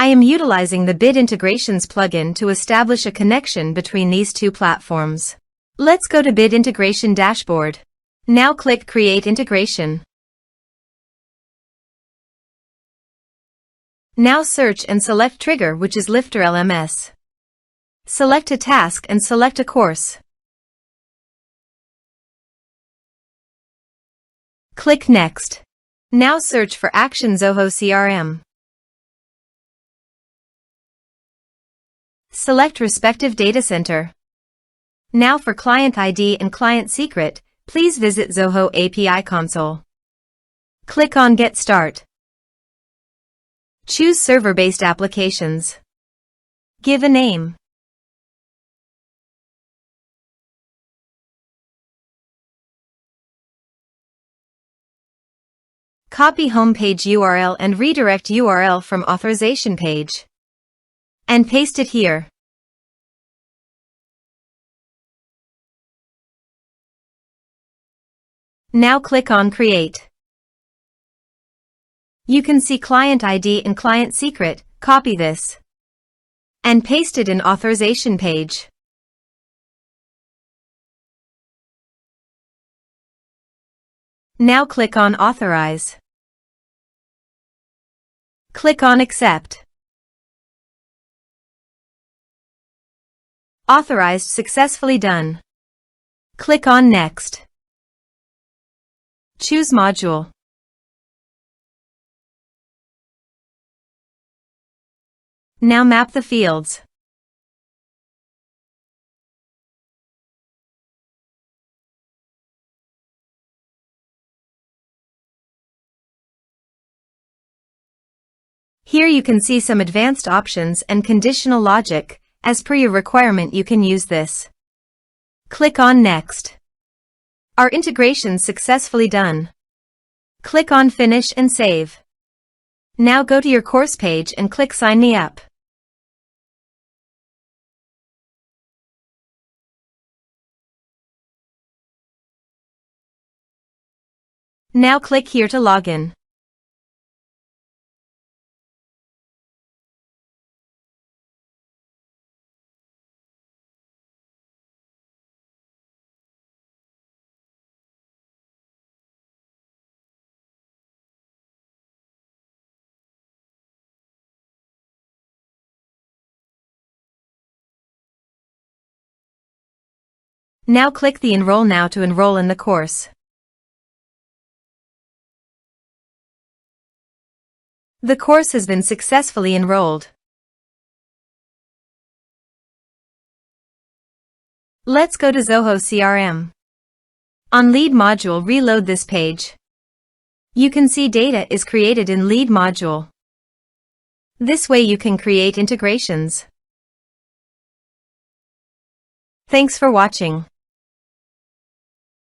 I am utilizing the Bit Integrations plugin to establish a connection between these two platforms. Let's go to Bit Integration Dashboard. Now click Create Integration. Now search and select Trigger, which is LifterLMS. Select a task and select a course. Click Next. Now search for Action Zoho CRM. Select respective data center. Now for client ID and client secret, please visit Zoho API Console. Click on Get Start. Choose Server-Based Applications. Give a name. Copy homepage URL and redirect URL from authorization page. And paste it here. Now click on Create. You can see client ID and client secret. Copy this and paste it in authorization page. Now click on Authorize. Click on Accept. Authorized successfully done. Click on Next. Choose Module. Now map the fields. Here you can see some advanced options and conditional logic. As per your requirement, you can use this. Click on Next. Our integration successfully done. Click on Finish and Save. Now go to your course page and click Sign Me Up. Now click here to log in. Now click the Enroll Now to enroll in the course. The course has been successfully enrolled. Let's go to Zoho CRM. On Lead module, reload this page. You can see data is created in Lead module. This way you can create integrations. Thanks for watching.